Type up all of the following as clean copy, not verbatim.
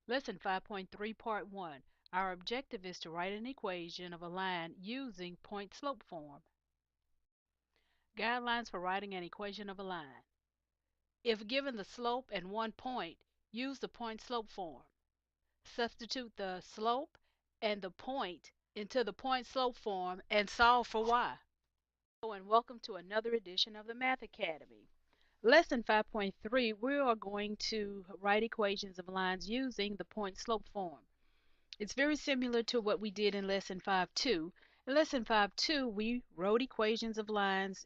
Lesson 5.3, Part 1. Our objective is to write an equation of a line using point-slope form. Guidelines for writing an equation of a line. If given the slope and one point, use the point-slope form. Substitute the slope and the point into the point-slope form and solve for y. Hello and welcome to another edition of the Math Academy. Lesson 5.3, we are going to write equations of lines using the point-slope form. It's very similar to what we did in Lesson 5.2. In Lesson 5.2, we wrote equations of lines.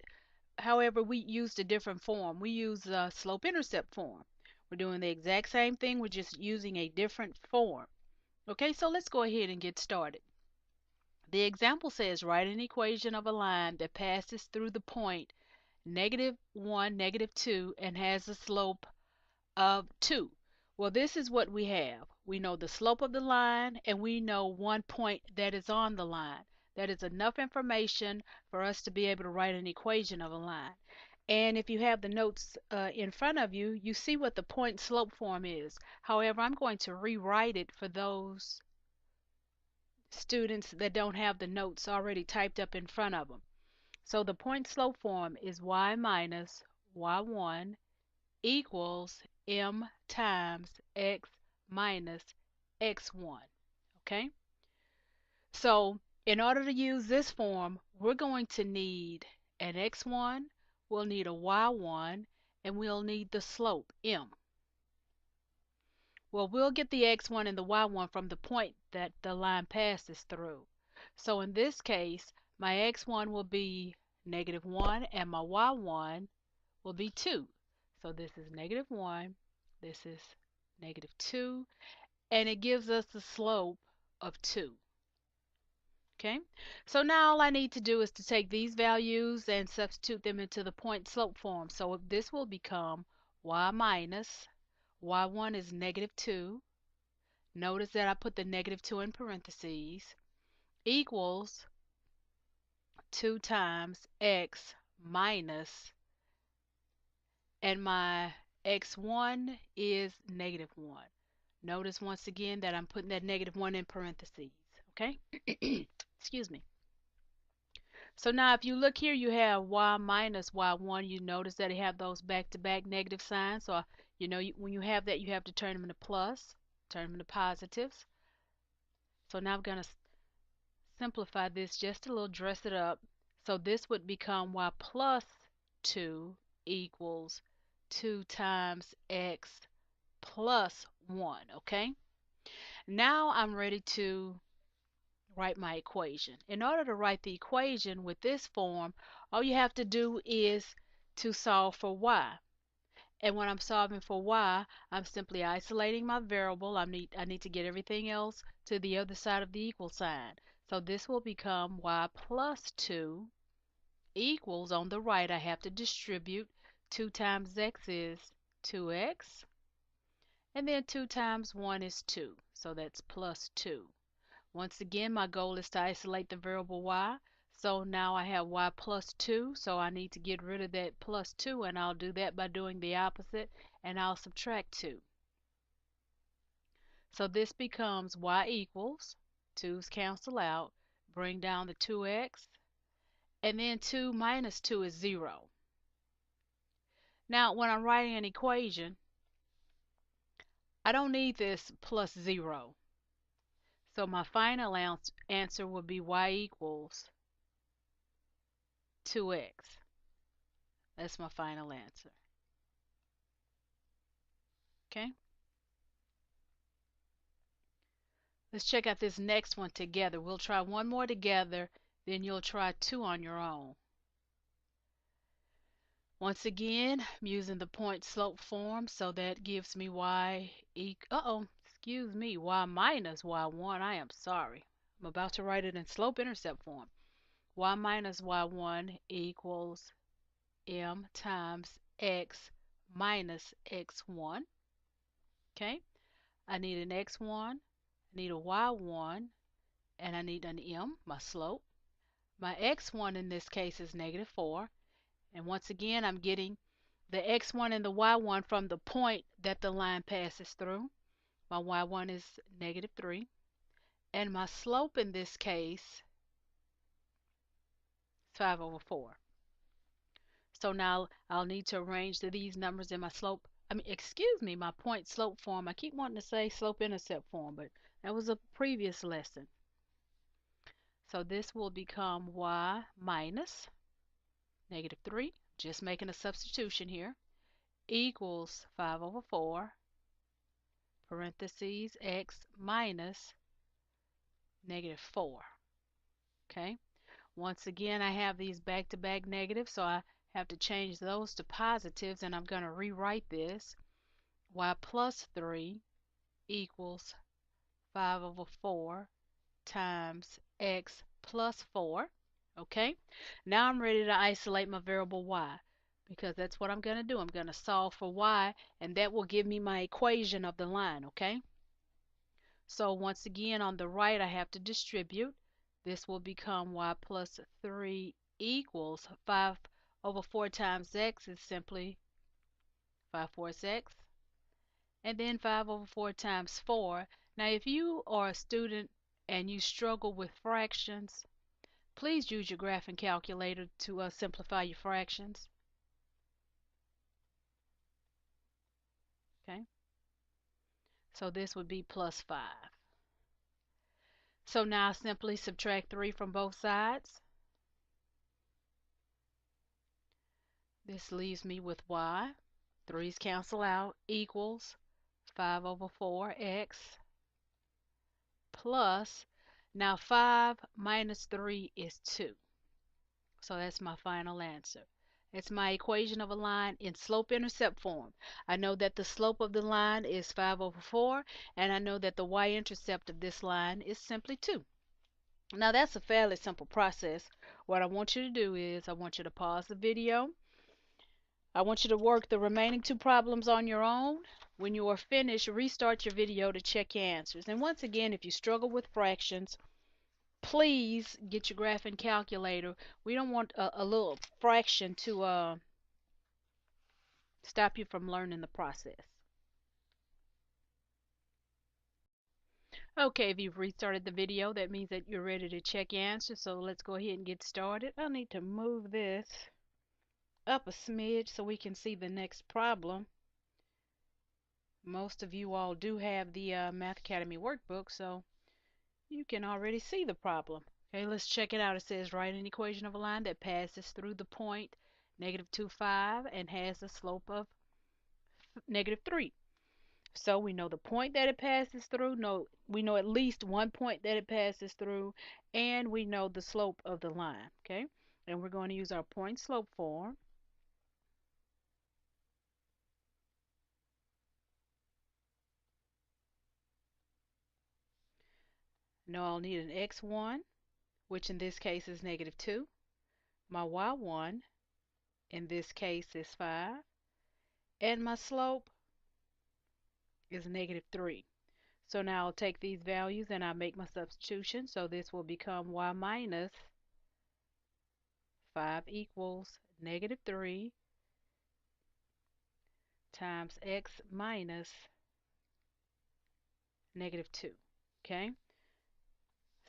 However, we used a different form. We used the slope-intercept form. We're doing the exact same thing. We're just using a different form. Okay, so let's go ahead and get started. The example says write an equation of a line that passes through the point -1, -2, and has a slope of 2. Well, this is what we have. We know the slope of the line and we know one point that is on the line. That is enough information for us to be able to write an equation of a line. And if you have the notes in front of you, you see what the point slope form is. However, I'm going to rewrite it for those students that don't have the notes already typed up in front of them. So the point slope form is y minus y1 equals m times x minus x1. Okay? So in order to use this form, we're going to need an x1, we'll need a y1, and we'll need the slope, m. Well, we'll get the x1 and the y1 from the point that the line passes through. So in this case, my x1 will be -1 and my y1 will be 2. So this is -1, this is -2, and it gives us the slope of 2. Okay, so now all I need to do is to take these values and substitute them into the point slope form. So this will become y minus y1 is -2. Notice that I put the -2 in parentheses, equals 2 times x minus, and my x1 is -1. Notice once again that I'm putting that -1 in parentheses. Okay? Excuse me. So now if you look here, you have y minus y1. You notice that they have those back-to-back negative signs. So when you have that, you have to turn them into plus, turn them into positives. So now I'm going to simplify this just a little, dress it up. So this would become y plus 2 equals 2 times x plus 1. Okay? Now I'm ready to write my equation. In order to write the equation with this form, all you have to do is to solve for y. And when I'm solving for y, I'm simply isolating my variable. I need to get everything else to the other side of the equal sign. So this will become y plus 2 equals, on the right I have to distribute. 2 times x is 2x, and then 2 times 1 is 2. So that's plus 2. Once again, my goal is to isolate the variable y. So now I have y plus 2, so I need to get rid of that plus 2, and I'll do that by doing the opposite, and I'll subtract 2. So this becomes y equals, 2's cancel out, bring down the 2x, and then 2 minus 2 is 0. Now when I'm writing an equation, I don't need this plus 0. So my final answer would be y equals 2x. That's my final answer. Okay? Let's check out this next one together. We'll try one more together, then you'll try 2 on your own. Once again, I'm using the point slope form, so that gives me y excuse me, y minus y1. I am sorry. I'm about to write it in slope intercept form. Y minus y1 equals m times x minus x1. Okay? I need an x1, I need a y1, and I need an m, my slope. My x1 in this case is -4. And once again, I'm getting the x1 and the y1 from the point that the line passes through. My y1 is -3. And my slope in this case is 5/4. So now I'll need to arrange these numbers in my slope. Excuse me, my point slope form. I keep wanting to say slope intercept form, but that was a previous lesson. So this will become y minus -3, just making a substitution here, equals 5/4, parentheses, x minus -4. Okay. Once again, I have these back-to-back negatives, so I have to change those to positives, and I'm going to rewrite this. Y plus 3 equals 5/4 times x plus 4. Okay, now I'm ready to isolate my variable y, because that's what I'm going to do. I'm going to solve for y, and that will give me my equation of the line. Okay, so once again, on the right, I have to distribute. This will become y plus 3 equals 5/4 times x is simply 5/4 x, and then 5/4 times 4. Now, if you are a student and you struggle with fractions, please use your graphing calculator to simplify your fractions. Okay, so this would be plus 5. So now simply subtract 3 from both sides. This leaves me with y. 3's cancel out, equals 5/4 x plus, now 5 minus 3 is 2. So that's my final answer. It's my equation of a line in slope-intercept form. I know that the slope of the line is 5/4, and I know that the y-intercept of this line is simply 2. Now that's a fairly simple process. What I want you to do is I want you to pause the video. I want you to work the remaining 2 problems on your own. When you are finished, restart your video to check your answers. And once again, if you struggle with fractions, please get your graphing calculator. We don't want a little fraction to stop you from learning the process. Okay, if you've restarted the video, that means that you're ready to check your answers. So let's go ahead and get started. I'll need to move this up a smidge so we can see the next problem. Most of you all do have the Math Academy workbook, so you can already see the problem. Okay, let's check it out. It says write an equation of a line that passes through the point -2, 5 and has a slope of -3. So we know the point that it passes through. No, we know at least one point that it passes through, and we know the slope of the line. Okay, and we're going to use our point slope form. Now I'll need an x1, which in this case is -2. My y1 in this case is 5, and my slope is -3. So now I'll take these values and I'll make my substitution. So this will become y minus 5 equals -3 times x minus -2. Okay,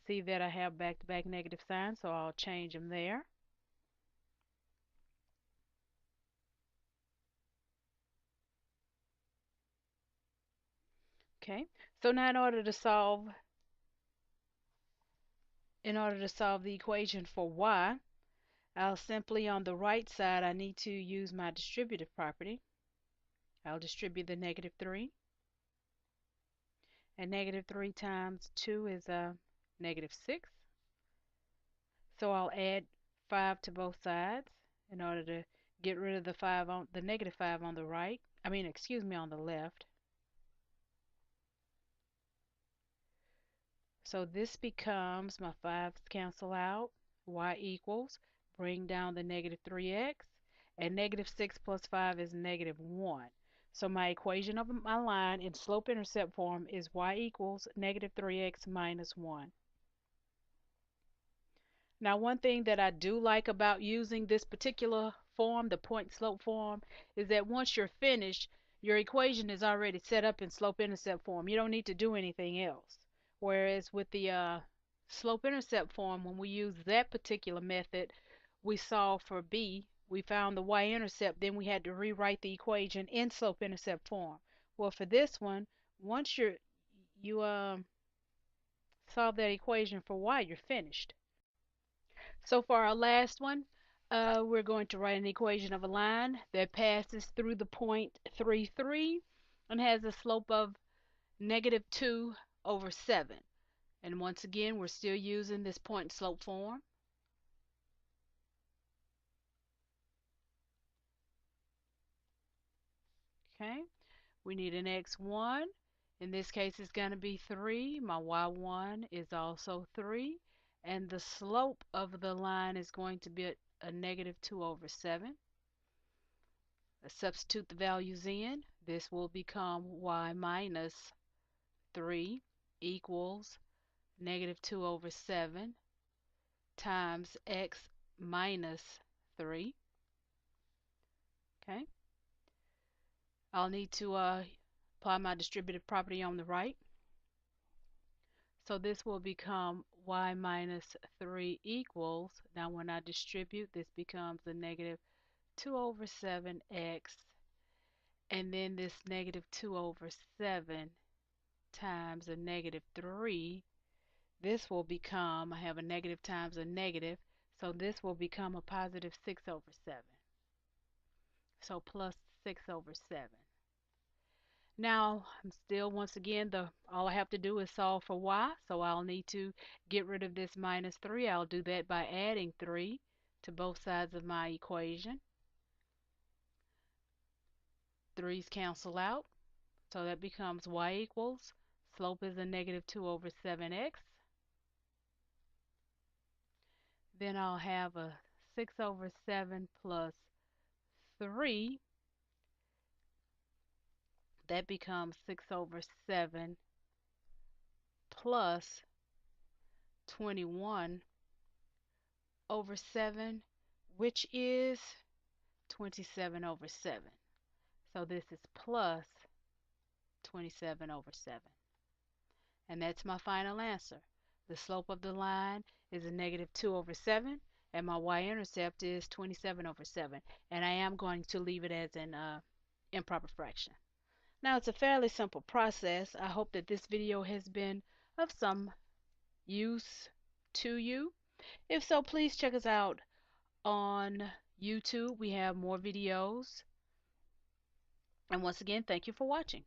see that I have back-to-back negative signs, so I'll change them there. Okay, so now in order to solve the equation for y, I'll simply, on the right side, I need to use my distributive property. I'll distribute the -3, and -3 times 2 is -6. So I'll add 5 to both sides in order to get rid of the -5 on the right. Excuse me, on the left. So this becomes, my 5's cancel out, y equals, bring down the -3x, and -6 plus 5 is -1. So my equation of my line in slope-intercept form is y equals -3x minus 1. Now, one thing that I do like about using this particular form, the point slope form, is that once you're finished, your equation is already set up in slope-intercept form. You don't need to do anything else. Whereas with the slope-intercept form, when we use that particular method, we solved for b, we found the y-intercept, then we had to rewrite the equation in slope-intercept form. Well, for this one, once you solve that equation for y, you're finished. So for our last one, we're going to write an equation of a line that passes through the point 3, 3 and has a slope of -2/7. And once again, we're still using this point slope form. Okay, we need an x1. In this case, it's going to be 3. My y1 is also 3. And the slope of the line is going to be a -2/7. Substitute the values in. This will become y minus 3 equals -2/7 times x minus 3. Okay, I'll need to apply my distributive property on the right. So this will become y minus 3 equals, now when I distribute, this becomes a -2/7x, and then this -2/7 times a -3, this will become, I have a negative times a negative, so this will become a +6/7. So plus 6/7. Now, I'm still, once again, all I have to do is solve for y, so I'll need to get rid of this -3. I'll do that by adding 3 to both sides of my equation. 3's cancel out, so that becomes y equals, slope is a -2/7x. Then I'll have a 6/7 plus 3. That becomes 6/7 plus 21/7, which is 27/7. So this is plus 27/7. And that's my final answer. The slope of the line is a -2/7, and my y-intercept is 27/7. And I am going to leave it as an improper fraction. Now, it's a fairly simple process. I hope that this video has been of some use to you. If so, please check us out on YouTube. We have more videos. And once again, thank you for watching.